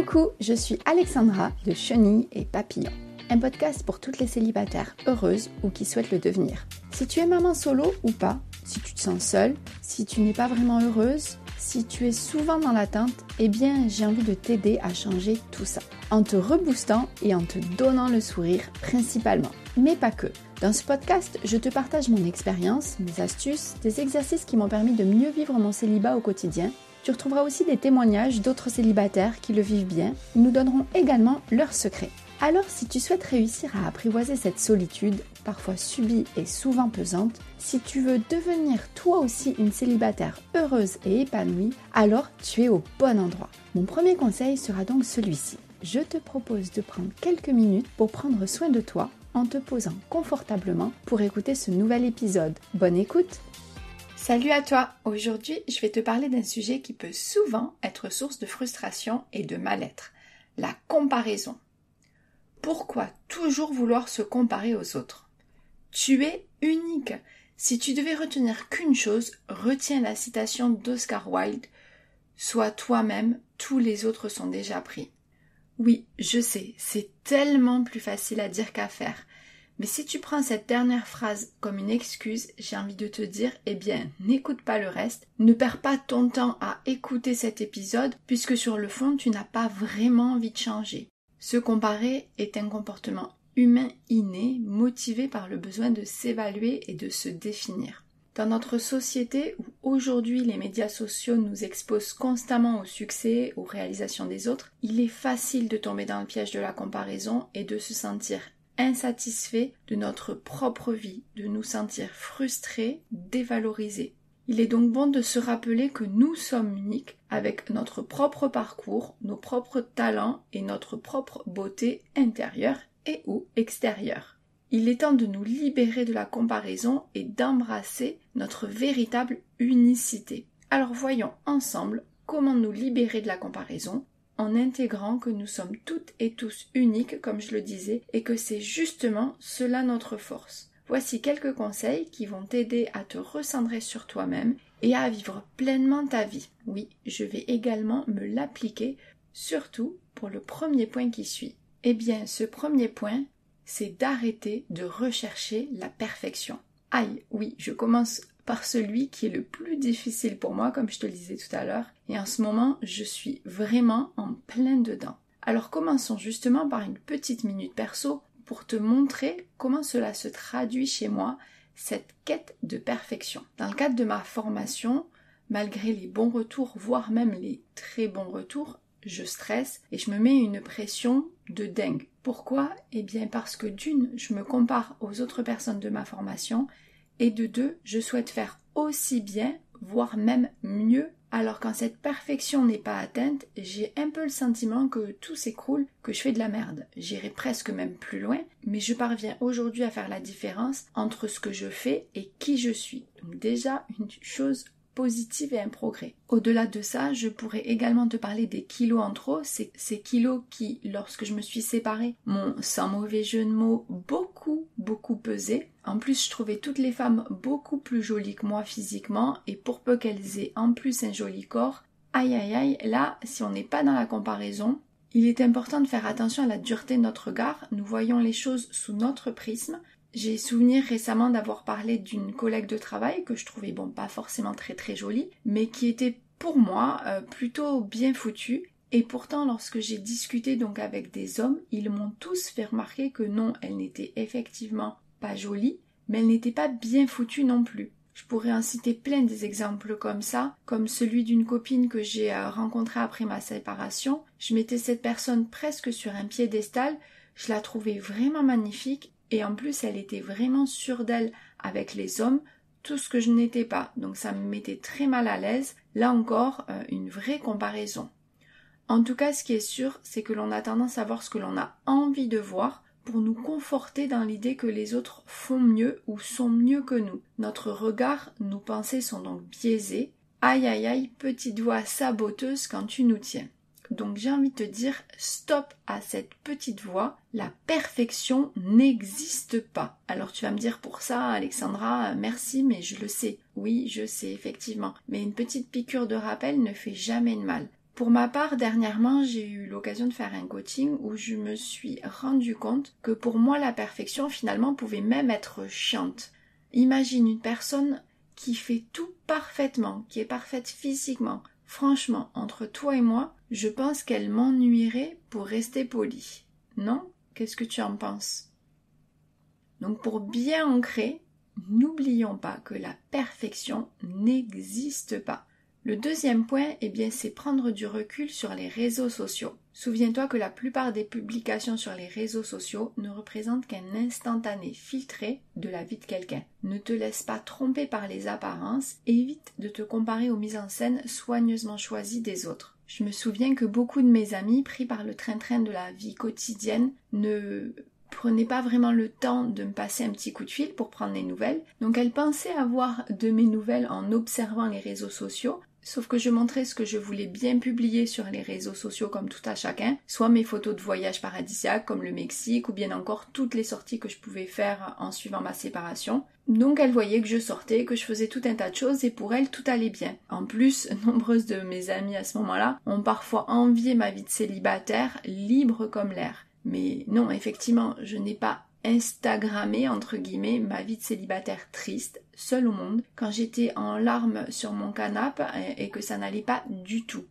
Coucou, je suis Alexandra de Chenille et Papillon, un podcast pour toutes les célibataires heureuses ou qui souhaitent le devenir. Si tu es maman solo ou pas, si tu te sens seule, si tu n'es pas vraiment heureuse, si tu es souvent dans l'attente, eh bien j'ai envie de t'aider à changer tout ça, en te reboostant et en te donnant le sourire principalement, mais pas que. Dans ce podcast, je te partage mon expérience, mes astuces, des exercices qui m'ont permis de mieux vivre mon célibat au quotidien. Tu retrouveras aussi des témoignages d'autres célibataires qui le vivent bien. Ils nous donneront également leurs secrets. Alors si tu souhaites réussir à apprivoiser cette solitude, parfois subie et souvent pesante, si tu veux devenir toi aussi une célibataire heureuse et épanouie, alors tu es au bon endroit. Mon premier conseil sera donc celui-ci. Je te propose de prendre quelques minutes pour prendre soin de toi en te posant confortablement pour écouter ce nouvel épisode. Bonne écoute! Salut à toi! Aujourd'hui, je vais te parler d'un sujet qui peut souvent être source de frustration et de mal-être. La comparaison. Pourquoi toujours vouloir se comparer aux autres? Tu es unique. Si tu devais retenir qu'une chose, retiens la citation d'Oscar Wilde. Sois toi-même, tous les autres sont déjà pris. Oui, je sais, c'est tellement plus facile à dire qu'à faire. Mais si tu prends cette dernière phrase comme une excuse, j'ai envie de te dire, eh bien, n'écoute pas le reste. Ne perds pas ton temps à écouter cet épisode, puisque sur le fond, tu n'as pas vraiment envie de changer. Se comparer est un comportement humain inné, motivé par le besoin de s'évaluer et de se définir. Dans notre société où aujourd'hui les médias sociaux nous exposent constamment au succès, aux réalisations des autres, il est facile de tomber dans le piège de la comparaison et de se sentir insatisfait de notre propre vie, de nous sentir frustrés, dévalorisés. Il est donc bon de se rappeler que nous sommes uniques avec notre propre parcours, nos propres talents et notre propre beauté intérieure et ou extérieure. Il est temps de nous libérer de la comparaison et d'embrasser notre véritable unicité. Alors voyons ensemble comment nous libérer de la comparaison en intégrant que nous sommes toutes et tous uniques, comme je le disais, et que c'est justement cela notre force. Voici quelques conseils qui vont t'aider à te recentrer sur toi-même et à vivre pleinement ta vie. Oui, je vais également me l'appliquer, surtout pour le premier point qui suit. Eh bien, ce premier point, c'est d'arrêter de rechercher la perfection. Aïe, oui, je commence par celui qui est le plus difficile pour moi, comme je te le disais tout à l'heure, et en ce moment, je suis vraiment en plein dedans. Alors commençons justement par une petite minute perso pour te montrer comment cela se traduit chez moi, cette quête de perfection. Dans le cadre de ma formation, malgré les bons retours, voire même les très bons retours, je stresse et je me mets une pression de dingue. Pourquoi? Eh bien parce que d'une, je me compare aux autres personnes de ma formation et de deux, je souhaite faire aussi bien, voire même mieux. Alors quand cette perfection n'est pas atteinte, j'ai un peu le sentiment que tout s'écroule, que je fais de la merde. J'irai presque même plus loin, mais je parviens aujourd'hui à faire la différence entre ce que je fais et qui je suis. Donc déjà, une chose positive et un progrès. Au-delà de ça, je pourrais également te parler des kilos en trop, ces kilos qui, lorsque je me suis séparée, m'ont, sans mauvais jeu de mots, beaucoup pesé. En plus, je trouvais toutes les femmes beaucoup plus jolies que moi physiquement, et pour peu qu'elles aient en plus un joli corps, aïe, là, si on n'est pas dans la comparaison, il est important de faire attention à la dureté de notre regard, nous voyons les choses sous notre prisme. J'ai souvenir récemment d'avoir parlé d'une collègue de travail que je trouvais pas forcément très jolie, mais qui était pour moi plutôt bien foutue. Et pourtant, lorsque j'ai discuté donc avec des hommes, ils m'ont tous fait remarquer que non, elle n'était effectivement pas jolie, mais elle n'était pas bien foutue non plus. Je pourrais en citer plein des exemples comme ça, comme celui d'une copine que j'ai rencontrée après ma séparation. Je mettais cette personne presque sur un piédestal, je la trouvais vraiment magnifique. Et en plus, elle était vraiment sûre d'elle avec les hommes, tout ce que je n'étais pas. Donc ça me mettait très mal à l'aise. Là encore, une vraie comparaison. En tout cas, ce qui est sûr, c'est que l'on a tendance à voir ce que l'on a envie de voir pour nous conforter dans l'idée que les autres font mieux ou sont mieux que nous. Notre regard, nos pensées sont donc biaisées. Aïe, petite voix saboteuse quand tu nous tiens. Donc j'ai envie de te dire stop à cette petite voix, la perfection n'existe pas. Alors tu vas me dire pour ça Alexandra, merci mais je le sais. Oui je sais effectivement, mais une petite piqûre de rappel ne fait jamais de mal. Pour ma part, dernièrement, j'ai eu l'occasion de faire un coaching où je me suis rendu compte que pour moi, la perfection, finalement, pouvait même être chiante. Imagine une personne qui fait tout parfaitement, qui est parfaite physiquement. Franchement, entre toi et moi, je pense qu'elle m'ennuierait pour rester polie. Non ? Qu'est-ce que tu en penses ? Donc pour bien ancrer, n'oublions pas que la perfection n'existe pas. Le deuxième point, c'est prendre du recul sur les réseaux sociaux. Souviens-toi que la plupart des publications sur les réseaux sociaux ne représentent qu'un instantané filtré de la vie de quelqu'un. Ne te laisse pas tromper par les apparences, évite de te comparer aux mises en scène soigneusement choisies des autres. Je me souviens que beaucoup de mes amis, pris par le train-train de la vie quotidienne, ne prenaient pas vraiment le temps de me passer un petit coup de fil pour prendre des nouvelles. Donc elles pensaient avoir de mes nouvelles en observant les réseaux sociaux. Sauf que je montrais ce que je voulais bien publier sur les réseaux sociaux comme tout à chacun, soit mes photos de voyages paradisiaques comme le Mexique ou bien encore toutes les sorties que je pouvais faire en suivant ma séparation. Donc elle voyait que je sortais, que je faisais tout un tas de choses et pour elle tout allait bien. En plus, nombreuses de mes amies à ce moment-là ont parfois envié ma vie de célibataire libre comme l'air. Mais non, effectivement, je n'ai pas Instagrammé, entre guillemets, ma vie de célibataire triste, seule au monde, quand j'étais en larmes sur mon canapé et que ça n'allait pas du tout.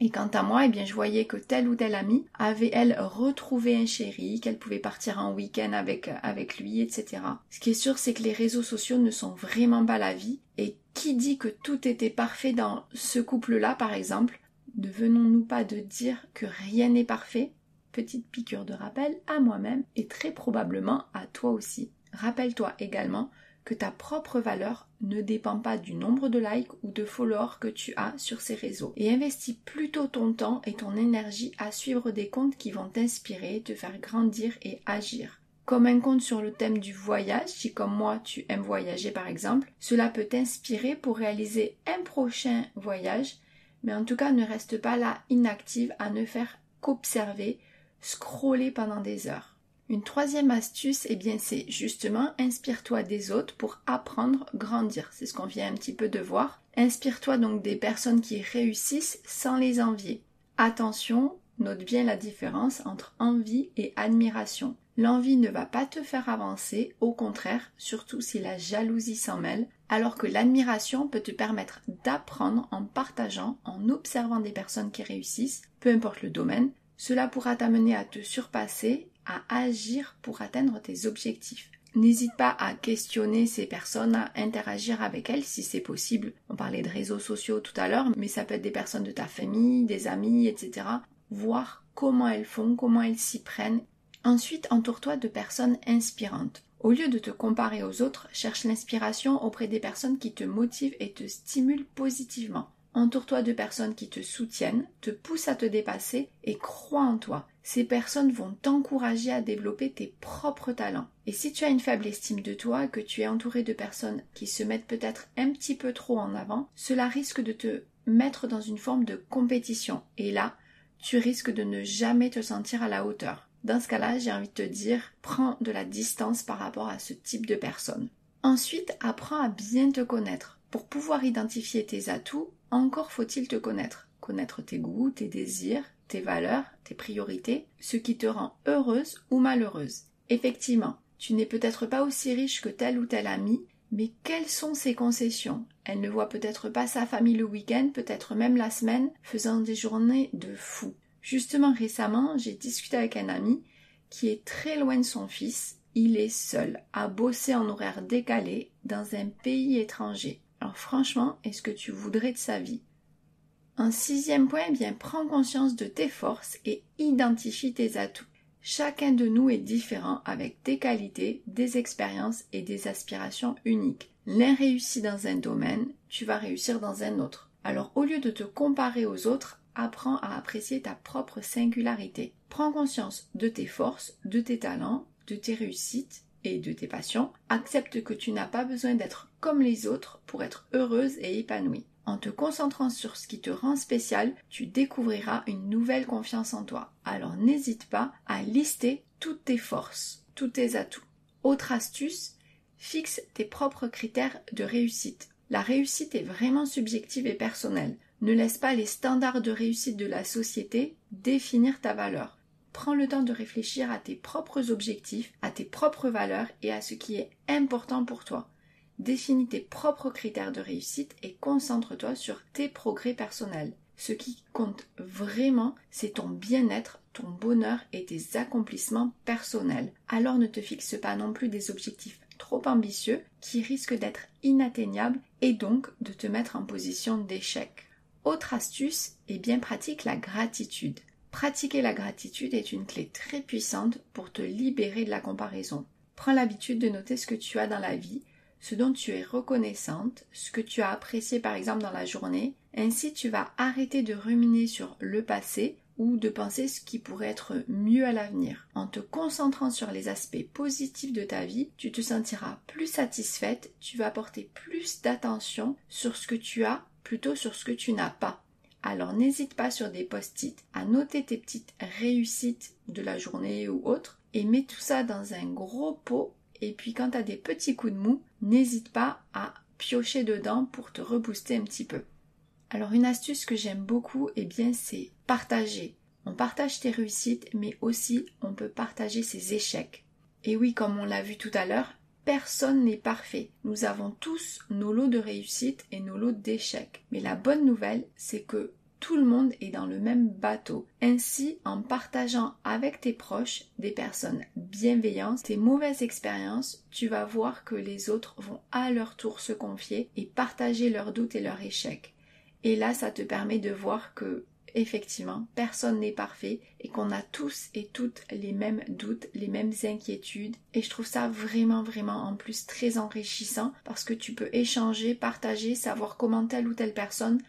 Et quant à moi, je voyais que telle ou telle amie avait, elle, retrouvé un chéri, qu'elle pouvait partir en week-end avec lui, etc. Ce qui est sûr, c'est que les réseaux sociaux ne sont vraiment pas la vie. Et qui dit que tout était parfait dans ce couple-là, par exemple, ne venons-nous pas de dire que rien n'est parfait ? Petite piqûre de rappel à moi-même et très probablement à toi aussi. Rappelle-toi également que ta propre valeur ne dépend pas du nombre de likes ou de followers que tu as sur ces réseaux. Et investis plutôt ton temps et ton énergie à suivre des comptes qui vont t'inspirer, te faire grandir et agir. Comme un compte sur le thème du voyage, si comme moi tu aimes voyager par exemple, cela peut t'inspirer pour réaliser un prochain voyage, mais en tout cas ne reste pas là inactive à ne faire qu'observer, scroller pendant des heures. Une troisième astuce, c'est justement inspire-toi des autres pour apprendre, grandir. C'est ce qu'on vient un petit peu de voir. Inspire-toi donc des personnes qui réussissent sans les envier. Attention, note bien la différence entre envie et admiration. L'envie ne va pas te faire avancer, au contraire, surtout si la jalousie s'en mêle, alors que l'admiration peut te permettre d'apprendre en partageant, en observant des personnes qui réussissent, peu importe le domaine. Cela pourra t'amener à te surpasser, à agir pour atteindre tes objectifs. N'hésite pas à questionner ces personnes, à interagir avec elles si c'est possible. On parlait de réseaux sociaux tout à l'heure, mais ça peut être des personnes de ta famille, des amis, etc. Voir comment elles font, comment elles s'y prennent. Ensuite, entoure-toi de personnes inspirantes. Au lieu de te comparer aux autres, cherche l'inspiration auprès des personnes qui te motivent et te stimulent positivement. Entoure-toi de personnes qui te soutiennent, te poussent à te dépasser et croient en toi. Ces personnes vont t'encourager à développer tes propres talents. Et si tu as une faible estime de toi et que tu es entouré de personnes qui se mettent peut-être un petit peu trop en avant, cela risque de te mettre dans une forme de compétition. Et là, tu risques de ne jamais te sentir à la hauteur. Dans ce cas-là, j'ai envie de te dire, prends de la distance par rapport à ce type de personnes. Ensuite, apprends à bien te connaître. Pour pouvoir identifier tes atouts, encore faut-il te connaître. Connaître tes goûts, tes désirs, tes valeurs, tes priorités, ce qui te rend heureuse ou malheureuse. Effectivement, tu n'es peut-être pas aussi riche que tel ou tel ami, mais quelles sont ses concessions ? Elle ne voit peut-être pas sa famille le week-end, peut-être même la semaine, faisant des journées de fou. Justement, récemment, j'ai discuté avec un ami qui est très loin de son fils. Il est seul, à bosser en horaire décalé, dans un pays étranger. Alors franchement, est-ce que tu voudrais de sa vie ? Un sixième point, prends conscience de tes forces et identifie tes atouts. Chacun de nous est différent avec des qualités, des expériences et des aspirations uniques. L'un réussit dans un domaine, tu vas réussir dans un autre. Alors au lieu de te comparer aux autres, apprends à apprécier ta propre singularité. Prends conscience de tes forces, de tes talents, de tes réussites et de tes passions. Accepte que tu n'as pas besoin d'être comme les autres pour être heureuse et épanouie. En te concentrant sur ce qui te rend spécial, tu découvriras une nouvelle confiance en toi. Alors n'hésite pas à lister toutes tes forces, tous tes atouts. Autre astuce, fixe tes propres critères de réussite. La réussite est vraiment subjective et personnelle. Ne laisse pas les standards de réussite de la société définir ta valeur. Prends le temps de réfléchir à tes propres objectifs, à tes propres valeurs et à ce qui est important pour toi. Définis tes propres critères de réussite et concentre-toi sur tes progrès personnels. Ce qui compte vraiment, c'est ton bien-être, ton bonheur et tes accomplissements personnels. Alors ne te fixe pas non plus des objectifs trop ambitieux qui risquent d'être inatteignables et donc de te mettre en position d'échec. Autre astuce, pratique la gratitude. Pratiquer la gratitude est une clé très puissante pour te libérer de la comparaison. Prends l'habitude de noter ce que tu as dans la vie, ce dont tu es reconnaissante, ce que tu as apprécié par exemple dans la journée. Ainsi, tu vas arrêter de ruminer sur le passé ou de penser ce qui pourrait être mieux à l'avenir. En te concentrant sur les aspects positifs de ta vie, tu te sentiras plus satisfaite, tu vas porter plus d'attention sur ce que tu as plutôt sur ce que tu n'as pas. Alors n'hésite pas sur des post-it à noter tes petites réussites de la journée ou autre et mets tout ça dans un gros pot. Et puis quand tu as des petits coups de mou, n'hésite pas à piocher dedans pour te rebooster un petit peu. Alors une astuce que j'aime beaucoup, c'est partager. On partage tes réussites, mais aussi on peut partager ses échecs. Et oui, comme on l'a vu tout à l'heure, personne n'est parfait. Nous avons tous nos lots de réussites et nos lots d'échecs. Mais la bonne nouvelle, c'est que tout le monde est dans le même bateau. Ainsi, en partageant avec tes proches, des personnes bienveillantes, tes mauvaises expériences, tu vas voir que les autres vont à leur tour se confier et partager leurs doutes et leurs échecs. Et là, ça te permet de voir que, effectivement, personne n'est parfait et qu'on a tous et toutes les mêmes doutes, les mêmes inquiétudes. Et je trouve ça vraiment en plus très enrichissant parce que tu peux échanger, partager, savoir comment telle ou telle personne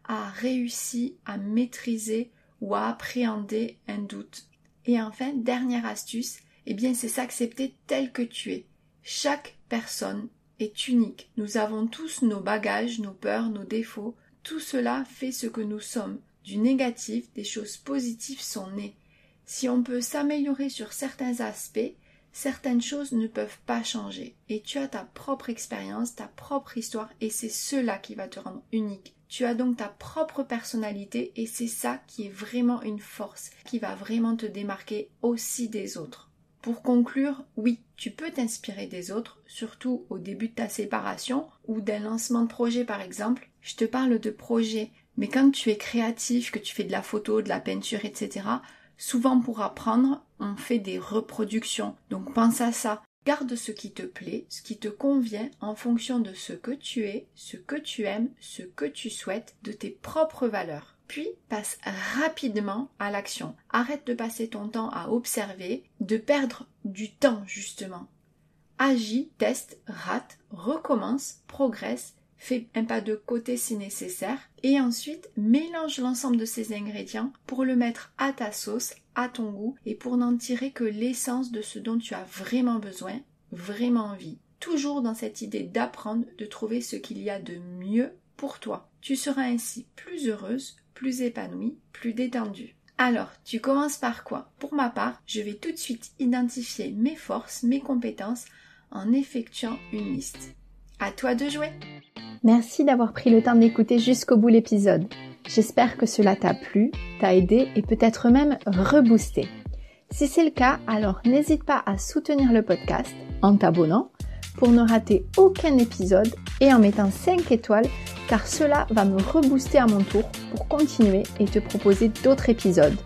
a réussi à maîtriser ou à appréhender un doute. Et enfin, dernière astuce, c'est s'accepter tel que tu es. Chaque personne est unique. Nous avons tous nos bagages, nos peurs, nos défauts. Tout cela fait ce que nous sommes. Du négatif, des choses positives sont nées. Si on peut s'améliorer sur certains aspects, certaines choses ne peuvent pas changer. Et tu as ta propre expérience, ta propre histoire et c'est cela qui va te rendre unique. Tu as donc ta propre personnalité et c'est ça qui est vraiment une force, qui va vraiment te démarquer aussi des autres. Pour conclure, oui, tu peux t'inspirer des autres, surtout au début de ta séparation ou d'un lancement de projet par exemple. Je te parle de projet, mais quand tu es créatif, que tu fais de la photo, de la peinture, etc., souvent pour apprendre, on fait des reproductions. Donc pense à ça. Garde ce qui te plaît, ce qui te convient en fonction de ce que tu es, ce que tu aimes, ce que tu souhaites, de tes propres valeurs. Puis passe rapidement à l'action. Arrête de passer ton temps à observer, de perdre du temps justement. Agis, teste, rate, recommence, progresse, fais un pas de côté si nécessaire et ensuite mélange l'ensemble de ces ingrédients pour le mettre à ta sauce, à ton goût et pour n'en tirer que l'essence de ce dont tu as vraiment besoin, vraiment envie. Toujours dans cette idée d'apprendre, de trouver ce qu'il y a de mieux pour toi. Tu seras ainsi plus heureuse, plus épanouie, plus détendue. Alors, tu commences par quoi? Pour ma part, je vais tout de suite identifier mes forces, mes compétences en effectuant une liste. À toi de jouer! Merci d'avoir pris le temps d'écouter jusqu'au bout l'épisode. J'espère que cela t'a plu, t'a aidé et peut-être même reboosté. Si c'est le cas, alors n'hésite pas à soutenir le podcast en t'abonnant pour ne rater aucun épisode et en mettant 5 étoiles car cela va me rebooster à mon tour pour continuer et te proposer d'autres épisodes.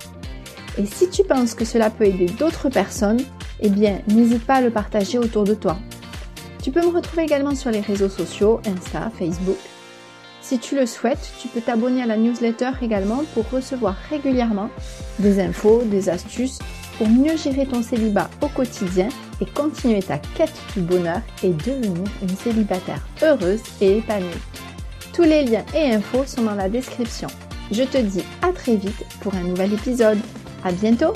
Et si tu penses que cela peut aider d'autres personnes, n'hésite pas à le partager autour de toi. Tu peux me retrouver également sur les réseaux sociaux, Insta, Facebook. Si tu le souhaites, tu peux t'abonner à la newsletter également pour recevoir régulièrement des infos, des astuces pour mieux gérer ton célibat au quotidien et continuer ta quête du bonheur et devenir une célibataire heureuse et épanouie. Tous les liens et infos sont dans la description. Je te dis à très vite pour un nouvel épisode. À bientôt!